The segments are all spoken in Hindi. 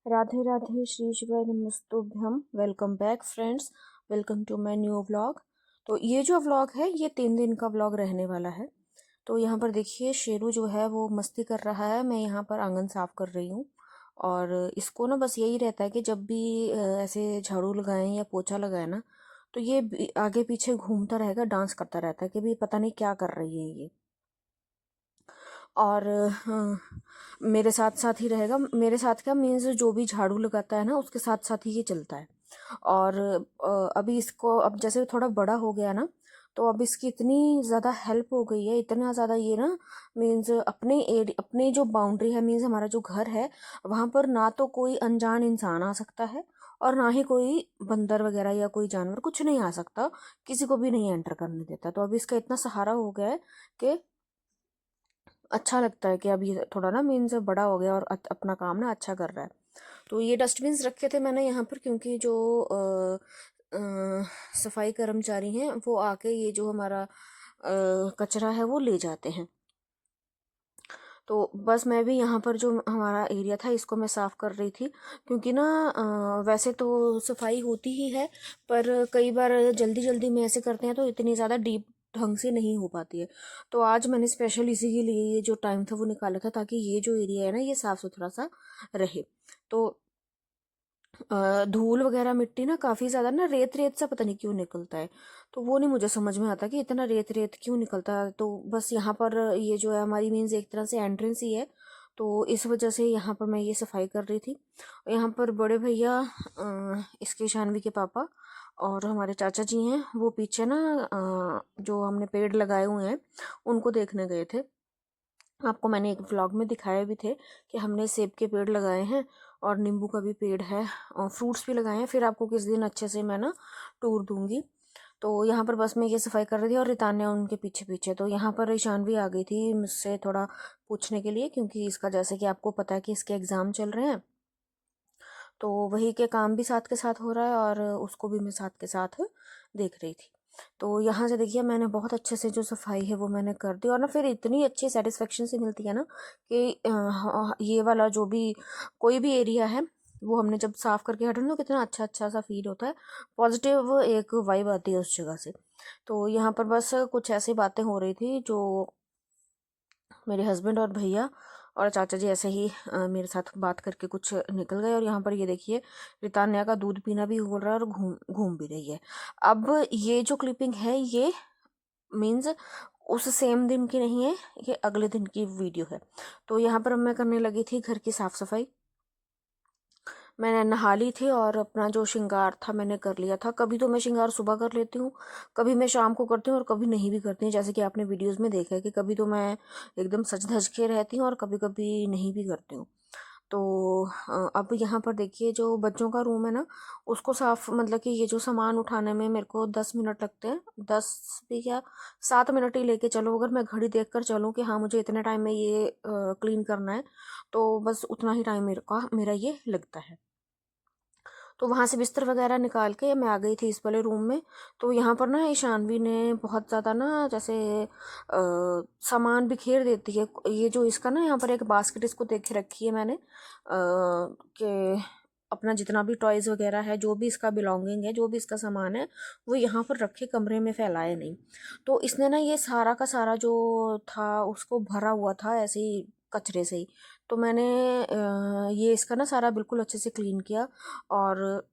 राधे राधे श्री शिवाय नमस्तुभ्यम। Welcome back friends, welcome to my new vlog. तो ये जो व्लॉग है ये 3 दिन का व्लॉग रहने वाला है। तो यहाँ पर देखिए शेरू जो है वो मस्ती कर रहा है। मैं यहाँ पर आंगन साफ कर रही हूँ और इसको ना बस यही रहता है कि जब भी ऐसे झाड़ू लगाएं या पोछा लगाएं ना, तो ये आगे पीछे घूमता रहेगा, डांस करता रहता है कि भी पता नहीं क्या कर रही है ये। और मेरे साथ साथ ही रहेगा। मेरे साथ क्या मीन्स जो भी झाड़ू लगाता है ना उसके साथ साथ ही ये चलता है। और अभी इसको अब जैसे थोड़ा बड़ा हो गया ना, तो अब इसकी इतनी ज़्यादा हेल्प हो गई है, इतना ज़्यादा ये ना मीन्स अपने जो बाउंड्री है, मीन्स हमारा जो घर है वहाँ पर ना तो कोई अनजान इंसान आ सकता है और ना ही कोई बंदर वगैरह या कोई जानवर, कुछ नहीं आ सकता, किसी को भी नहीं एंटर करने देता। तो अभी इसका इतना सहारा हो गया है कि अच्छा लगता है कि अब ये थोड़ा ना मीन्स बड़ा हो गया और अपना काम ना अच्छा कर रहा है। तो ये डस्टबिन्स रखे थे मैंने यहाँ पर, क्योंकि जो सफाई कर्मचारी हैं वो आके ये जो हमारा कचरा है वो ले जाते हैं। तो बस मैं भी यहाँ पर जो हमारा एरिया था इसको मैं साफ़ कर रही थी, क्योंकि ना वैसे तो सफाई होती ही है, पर कई बार जल्दी जल्दी में ऐसे करते हैं तो इतनी ज़्यादा डीप ढंग से नहीं हो पाती है। तो आज मैंने स्पेशल इसी के लिए ये जो टाइम था वो निकाला था, ताकि ये जो एरिया है ना ये साफ़ सुथरा सा रहे। तो धूल वगैरह मिट्टी ना काफ़ी ज़्यादा ना रेत रेत सा पता नहीं क्यों निकलता है। तो वो नहीं मुझे समझ में आता कि इतना रेत रेत क्यों निकलता है। तो बस यहाँ पर ये जो है हमारी मीन्स एक तरह से एंट्रेंस ही है, तो इस वजह से यहाँ पर मैं ये सफाई कर रही थी। यहाँ पर बड़े भैया, इसके शानवी के पापा और हमारे चाचा जी हैं, वो पीछे ना जो हमने पेड़ लगाए हुए हैं उनको देखने गए थे। आपको मैंने एक व्लॉग में दिखाए भी थे कि हमने सेब के पेड़ लगाए हैं और नींबू का भी पेड़ है और फ्रूट्स भी लगाए हैं। फिर आपको किस दिन अच्छे से मैं ना टूर दूंगी। तो यहाँ पर बस मैं ये सफाई कर रही थी और रितान्या उनके पीछे पीछे। तो यहाँ पर ईशानवी आ गई थी मुझसे थोड़ा पूछने के लिए, क्योंकि इसका जैसे कि आपको पता है कि इसके एग्ज़ाम चल रहे हैं, तो वही के काम भी साथ के साथ हो रहा है और उसको भी मैं साथ के साथ देख रही थी। तो यहाँ से देखिए मैंने बहुत अच्छे से जो सफाई है वो मैंने कर दी, और ना फिर इतनी अच्छी सेटिस्फेक्शन से मिलती है ना कि ये वाला जो भी कोई भी एरिया है वो हमने जब साफ करके हटाना तो कितना अच्छा अच्छा सा फील होता है, पॉजिटिव एक वाइब आती है उस जगह से। तो यहाँ पर बस कुछ ऐसी बातें हो रही थी जो मेरे हस्बैंड और भैया और चाचा जी ऐसे ही मेरे साथ बात करके कुछ निकल गए। और यहाँ पर ये देखिए रितान्या का दूध पीना भी हो रहा है और घूम घूम भी रही है। अब ये जो क्लिपिंग है ये मीन्स उस सेम दिन की नहीं है, ये अगले दिन की वीडियो है। तो यहाँ पर मैं करने लगी थी घर की साफ सफाई। मैंने नहा ली थी और अपना जो श्रृंगार था मैंने कर लिया था। कभी तो मैं श्रृंगार सुबह कर लेती हूँ, कभी मैं शाम को करती हूँ और कभी नहीं भी करती हूँ, जैसे कि आपने वीडियोस में देखा है कि कभी तो मैं एकदम सज धज के रहती हूँ और कभी कभी नहीं भी करती हूँ। तो अब यहाँ पर देखिए जो बच्चों का रूम है ना उसको साफ, मतलब कि ये जो सामान उठाने में मेरे को 10 मिनट लगते हैं, 10 भी क्या 7 मिनट ही लेके चलो। अगर मैं घड़ी देख कर चलूँ कि हाँ मुझे इतने टाइम में ये क्लीन करना है, तो बस उतना ही टाइम मेरा ये लगता है। तो वहाँ से बिस्तर वगैरह निकाल के मैं आ गई थी इस वाले रूम में। तो यहाँ पर ना ईशानवी ने बहुत ज़्यादा ना जैसे सामान बिखेर देती है। ये जो इसका ना यहाँ पर एक बास्केट इसको देख के रखी है मैंने कि अपना जितना भी टॉयज़ वगैरह है, जो भी इसका बिलोंगिंग है, जो भी इसका सामान है, वो यहाँ पर रखे, कमरे में फैलाए नहीं। तो इसने ना ये सारा का सारा जो था उसको भरा हुआ था ऐसे ही कचरे से ही। तो मैंने ये इसका ना सारा बिल्कुल अच्छे से क्लीन किया और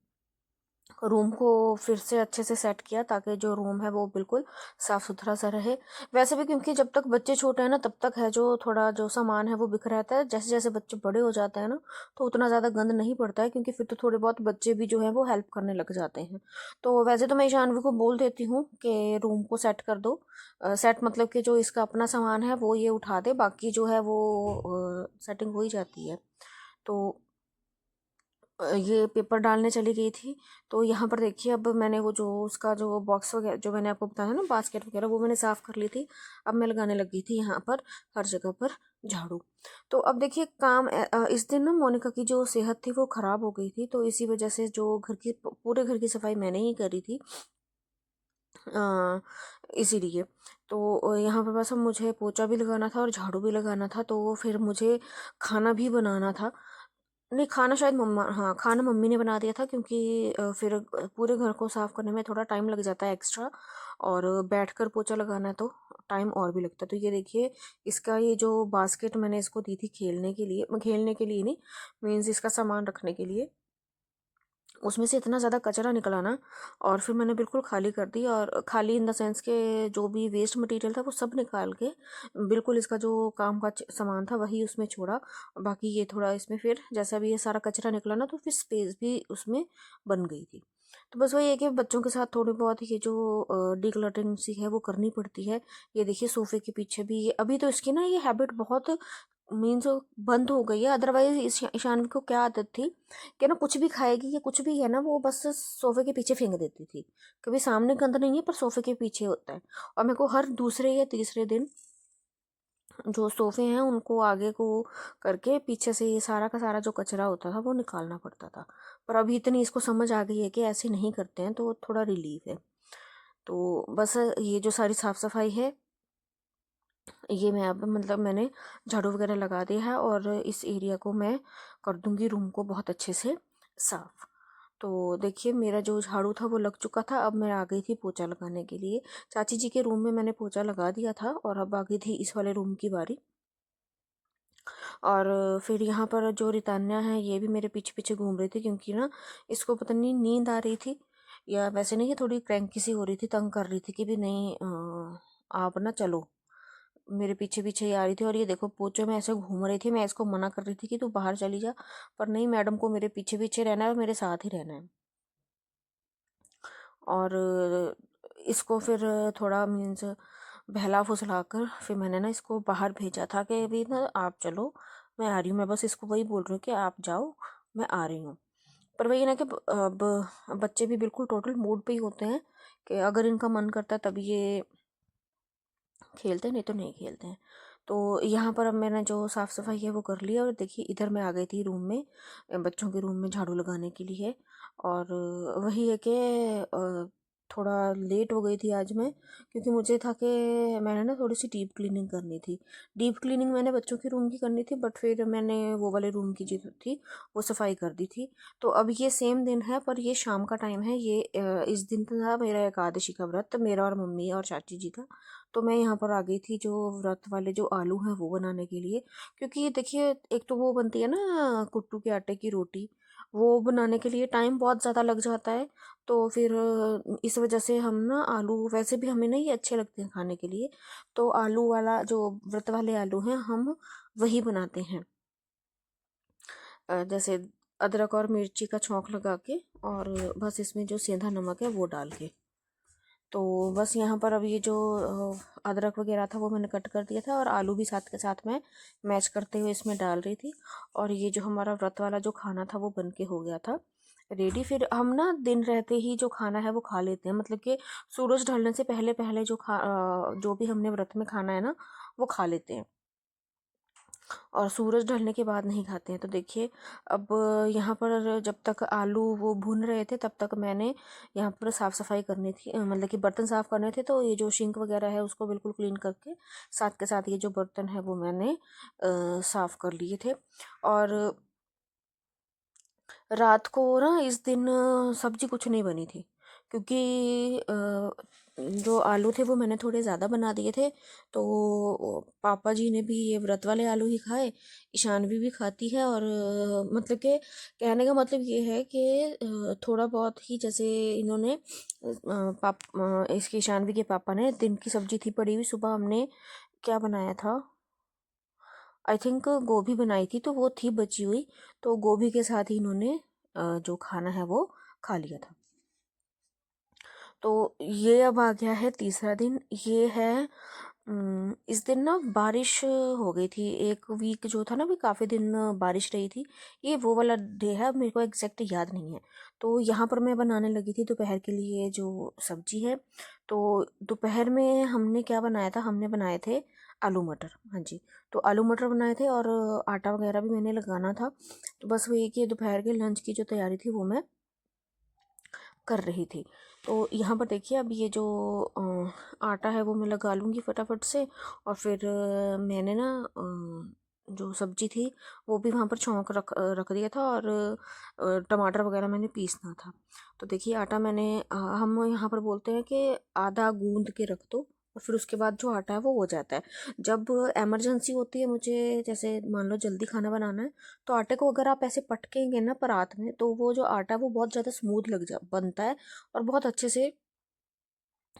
रूम को फिर से अच्छे से सेट किया, ताकि जो रूम है वो बिल्कुल साफ़ सुथरा सा रहे। वैसे भी क्योंकि जब तक बच्चे छोटे हैं ना तब तक है जो थोड़ा जो सामान है वो बिखरा रहता है। जैसे जैसे बच्चे बड़े हो जाते हैं ना तो उतना ज़्यादा गंद नहीं पड़ता है, क्योंकि फिर तो थोड़े बहुत बच्चे भी जो है वो हेल्प करने लग जाते हैं। तो वैसे तो मैं ईशानवी को बोल देती हूँ कि रूम को सेट कर दो। सेट मतलब कि जो इसका अपना सामान है वो ये उठा दे, बाकी जो है वो सेटिंग हो ही जाती है। तो ये पेपर डालने चली गई थी। तो यहाँ पर देखिए अब मैंने वो जो उसका जो बॉक्स वगैरह जो मैंने आपको बताया ना बास्केट वगैरह वो मैंने साफ़ कर ली थी। अब मैं लगाने लगी थी यहाँ पर हर जगह पर झाड़ू। तो अब देखिए काम इस दिन ना मोनिका की जो सेहत थी वो ख़राब हो गई थी, तो इसी वजह से जो घर की पूरे घर की सफाई मैंने ही करी थी इसीलिए। तो यहाँ पर बस अब मुझे पोछा भी लगाना था और झाड़ू भी लगाना था, तो फिर मुझे खाना भी बनाना था। नहीं, खाना शायद मम्मा, हाँ खाना मम्मी ने बना दिया था, क्योंकि फिर पूरे घर को साफ़ करने में थोड़ा टाइम लग जाता है एक्स्ट्रा, और बैठकर पोछा लगाना है तो टाइम और भी लगता है। तो ये देखिए, इसका ये जो बास्केट मैंने इसको दी थी खेलने के लिए नहीं, मीन्स इसका सामान रखने के लिए, उसमें से इतना ज़्यादा कचरा निकला ना, और फिर मैंने बिल्कुल खाली कर दी, और खाली इन द सेंस के जो भी वेस्ट मटेरियल था वो सब निकाल के बिल्कुल इसका जो काम का सामान था वही उसमें छोड़ा। बाकी ये थोड़ा इसमें फिर जैसा भी ये सारा कचरा निकला ना, तो फिर स्पेस भी उसमें बन गई थी। तो बस वही है कि बच्चों के साथ थोड़ी बहुत ये जो डिक्लटरिंग सी है वो करनी पड़ती है। ये देखिए सोफे के पीछे भी, ये अभी तो इसकी ना ये हैबिट बहुत मीन्स बंद हो गई है। अदरवाइज ईशानवी को क्या आदत थी कि ना कुछ भी खाएगी या कुछ भी है ना, वो बस सोफे के पीछे फेंक देती थी। कभी सामने गंद नहीं है, पर सोफे के पीछे होता है। और मेरे को हर दूसरे या तीसरे दिन जो सोफे हैं उनको आगे को करके पीछे से ये सारा का सारा जो कचरा होता था वो निकालना पड़ता था। पर अभी इतनी इसको समझ आ गई है कि ऐसे नहीं करते हैं, तो थोड़ा रिलीफ है। तो बस ये जो सारी साफ़ सफाई है, ये मैं अब मतलब मैंने झाड़ू वगैरह लगा दिया है, और इस एरिया को मैं कर दूंगी रूम को बहुत अच्छे से साफ़। तो देखिए, मेरा जो झाड़ू था वो लग चुका था, अब मैं आ गई थी पोछा लगाने के लिए। चाची जी के रूम में मैंने पोछा लगा दिया था, और अब आ गई थी इस वाले रूम की बारी। और फिर यहाँ पर जो रितान्या है ये भी मेरे पीछे पीछे घूम रही थी, क्योंकि ना इसको पता नहीं नींद आ रही थी या वैसे नहीं, ये थोड़ी क्रैंकी सी हो रही थी, तंग कर रही थी कि भी नहीं आप ना चलो। मेरे पीछे पीछे ही आ रही थी, और ये देखो पोचे में ऐसे घूम रही थी। मैं इसको मना कर रही थी कि तू बाहर चली जा, पर नहीं, मैडम को मेरे पीछे पीछे रहना है और मेरे साथ ही रहना है। और इसको फिर थोड़ा मीन्स बहला फुसला कर फिर मैंने ना इसको बाहर भेजा था कि अभी ना आप चलो, मैं आ रही हूँ। मैं बस इसको वही बोल रही हूँ कि आप जाओ, मैं आ रही हूँ। पर वही ना कि अब बच्चे भी बिल्कुल टोटल मूड पे ही होते हैं कि अगर इनका मन करता है तभी ये खेलते हैं, नहीं तो नहीं खेलते हैं। तो यहाँ पर अब मैंने जो साफ़ सफाई है वो कर लिया, और देखिए इधर मैं आ गई थी रूम में, बच्चों के रूम में झाड़ू लगाने के लिए। और वही है कि थोड़ा लेट हो गई थी आज मैं, क्योंकि मुझे था कि मैंने ना थोड़ी सी डीप क्लीनिंग करनी थी। डीप क्लीनिंग मैंने बच्चों के रूम की करनी थी, बट फिर मैंने वो वाले रूम की जो थी वो सफाई कर दी थी। तो अब ये सेम दिन है, पर ये शाम का टाइम है। ये इस दिन था मेरा एकादशी का व्रत, मेरा और मम्मी और चाची जी का। तो मैं यहाँ पर आ गई थी जो व्रत वाले जो आलू हैं वो बनाने के लिए, क्योंकि देखिए एक तो वो बनती है ना कुट्टू के आटे की रोटी, वो बनाने के लिए टाइम बहुत ज़्यादा लग जाता है। तो फिर इस वजह से हम ना आलू, वैसे भी हमें नहीं अच्छे लगते हैं खाने के लिए, तो आलू वाला जो व्रत वाले आलू हैं हम वही बनाते हैं। जैसे अदरक और मिर्ची का छौंक लगा के, और बस इसमें जो सेंधा नमक है वो डाल के। तो बस यहाँ पर अब ये जो अदरक वगैरह था वो मैंने कट कर दिया था, और आलू भी साथ के साथ में मैश करते हुए इसमें डाल रही थी। और ये जो हमारा व्रत वाला जो खाना था वो बन के हो गया था रेडी। फिर हम ना दिन रहते ही जो खाना है वो खा लेते हैं, मतलब कि सूरज ढलने से पहले पहले जो भी हमने व्रत में खाना है ना वो खा लेते हैं, और सूरज ढलने के बाद नहीं खाते हैं। तो देखिए, अब यहाँ पर जब तक आलू वो भून रहे थे तब तक मैंने यहाँ पर साफ़ सफाई करनी थी, मतलब कि बर्तन साफ़ करने थे। तो ये जो सिंक वगैरह है उसको बिल्कुल क्लीन करके साथ के साथ ये जो बर्तन है वो मैंने साफ़ कर लिए थे। और रात को ना इस दिन सब्जी कुछ नहीं बनी थी, क्योंकि जो आलू थे वो मैंने थोड़े ज़्यादा बना दिए थे। तो पापा जी ने भी ये व्रत वाले आलू ही खाए, ईशानवी भी खाती है। और मतलब कि कहने का मतलब ये है कि थोड़ा बहुत ही, जैसे इन्होंने इसकी ईशानवी के पापा ने दिन की सब्जी थी पड़ी हुई, सुबह हमने क्या बनाया था, आई थिंक गोभी बनाई थी, तो वो थी बची हुई, तो गोभी के साथ ही इन्होंने जो खाना है वो खा लिया था। तो ये अब आ गया है तीसरा दिन। ये है इस दिन ना बारिश हो गई थी, एक वीक जो था ना भी काफ़ी दिन बारिश रही थी। ये वो वाला डे है, अब मेरे को एग्जैक्ट याद नहीं है। तो यहाँ पर मैं बनाने लगी थी दोपहर के लिए जो सब्जी है। तो दोपहर में हमने क्या बनाया था, हमने बनाए थे आलू मटर, हाँ जी। तो आलू मटर बनाए थे, और आटा वगैरह भी मैंने लगाना था। तो बस वही कि दोपहर के लंच की जो तैयारी थी वो मैं कर रही थी। तो यहाँ पर देखिए, अब ये जो आटा है वो मैं लगा लूँगी फटाफट से। और फिर मैंने ना जो सब्जी थी वो भी वहाँ पर छौंक रख रख दिया था, और टमाटर वगैरह मैंने पीसना था। तो देखिए आटा मैंने हम यहाँ पर बोलते हैं कि आधा गूंद के रख दो, और फिर उसके बाद जो आटा है वो हो जाता है। जब इमरजेंसी होती है, मुझे जैसे मान लो जल्दी खाना बनाना है, तो आटे को अगर आप ऐसे पटकेंगे ना परात में, तो वो जो आटा है वो बहुत ज़्यादा स्मूथ लग जा बनता है, और बहुत अच्छे से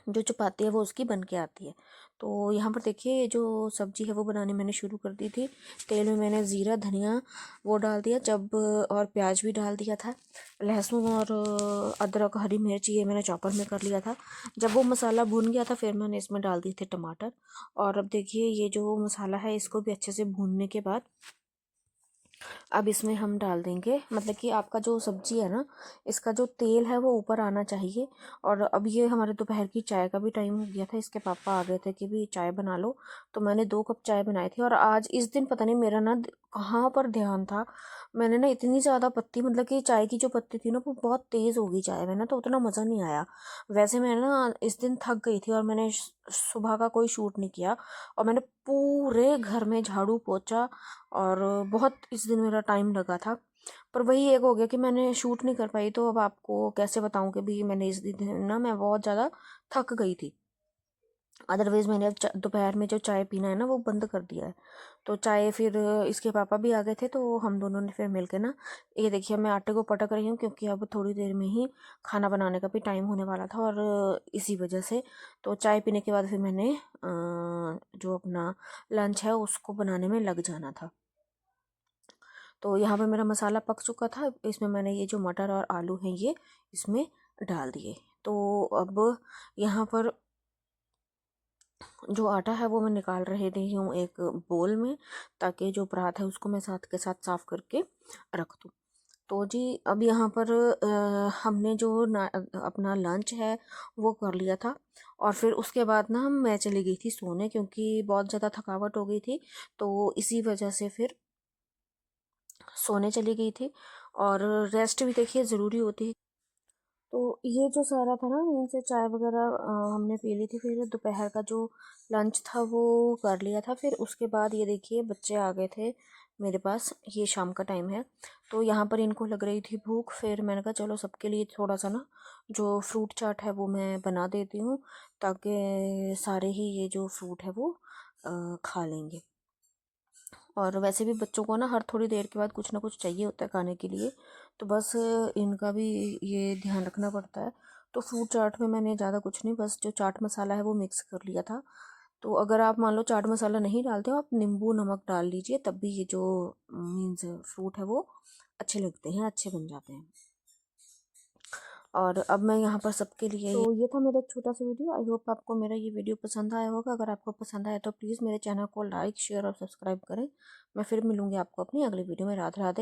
जो चपाती है वो उसकी बन के आती है। तो यहाँ पर देखिए ये जो सब्जी है वो बनानी मैंने शुरू कर दी थी। तेल में मैंने ज़ीरा धनिया वो डाल दिया जब, और प्याज भी डाल दिया था, लहसुन और अदरक हरी मिर्च ये मैंने चॉपर में कर लिया था। जब वो मसाला भून गया था फिर मैंने इसमें डाल दिए थे टमाटर। और अब देखिए ये जो मसाला है इसको भी अच्छे से भूनने के बाद अब इसमें हम डाल देंगे, मतलब कि आपका जो सब्जी है ना, इसका जो तेल है वो ऊपर आना चाहिए। और अब ये हमारे दोपहर की चाय का भी टाइम हो गया था, इसके पापा आ गए थे कि भी चाय बना लो। तो मैंने 2 कप चाय बनाई थी, और आज इस दिन पता नहीं मेरा ना कहाँ पर ध्यान था, मैंने ना इतनी ज़्यादा पत्ती, मतलब कि चाय की जो पत्ती थी ना वो बहुत तेज़ हो गई चाय में ना, तो उतना मज़ा नहीं आया। वैसे मैं ना इस दिन थक गई थी, और मैंने सुबह का कोई शूट नहीं किया, और मैंने पूरे घर में झाड़ू पोछा, और बहुत इस दिन मेरा टाइम लगा था। पर वही एक हो गया कि मैंने शूट नहीं कर पाई, तो अब आपको कैसे बताऊं कि भी मैंने इस दिन ना मैं बहुत ज़्यादा थक गई थी। अदरवाइज़ मैंने अब दोपहर में जो चाय पीना है ना वो बंद कर दिया है। तो चाय फिर इसके पापा भी आ गए थे, तो हम दोनों ने फिर मिल के ना, ये देखिए मैं आटे को पटक रही हूँ क्योंकि अब थोड़ी देर में ही खाना बनाने का भी टाइम होने वाला था, और इसी वजह से तो चाय पीने के बाद फिर मैंने जो अपना लंच है उसको बनाने में लग जाना था। तो यहाँ पर मेरा मसाला पक चुका था, इसमें मैंने ये जो मटर और आलू हैं ये इसमें डाल दिए। तो अब यहाँ पर जो आटा है वो मैं निकाल रही हूँ एक बोल में, ताकि जो परात है उसको मैं साथ के साथ साफ़ करके रख दूँ। तो जी अब यहाँ पर हमने जो अपना लंच है वो कर लिया था, और फिर उसके बाद ना मैं चली गई थी सोने, क्योंकि बहुत ज़्यादा थकावट हो गई थी। तो इसी वजह से फिर सोने चली गई थी, और रेस्ट भी देखिए ज़रूरी होती है। तो ये जो सारा था ना, इनसे चाय वगैरह हमने पी ली थी, फिर दोपहर का जो लंच था वो कर लिया था। फिर उसके बाद ये देखिए बच्चे आ गए थे मेरे पास, ये शाम का टाइम है, तो यहाँ पर इनको लग रही थी भूख, फिर मैंने कहा चलो सबके लिए थोड़ा सा ना जो फ्रूट चाट है वो मैं बना देती हूँ, ताकि सारे ही ये जो फ्रूट है वो खा लेंगे। और वैसे भी बच्चों को ना हर थोड़ी देर के बाद कुछ ना कुछ चाहिए होता है खाने के लिए, तो बस इनका भी ये ध्यान रखना पड़ता है। तो फ्रूट चाट में मैंने ज़्यादा कुछ नहीं, बस जो चाट मसाला है वो मिक्स कर लिया था। तो अगर आप मान लो चाट मसाला नहीं डालते हो, आप नींबू नमक डाल लीजिए, तब भी ये जो मीन्स फ्रूट है वो अच्छे लगते हैं, अच्छे बन जाते हैं। और अब मैं यहाँ पर सबके लिए, तो ये था मेरा एक छोटा सा वीडियो। आई होप आपको मेरा ये वीडियो पसंद आया होगा। अगर आपको पसंद आया तो प्लीज़ मेरे चैनल को लाइक शेयर और सब्सक्राइब करें। मैं फिर मिलूँगी आपको अपनी अगली वीडियो में। राधे राधे।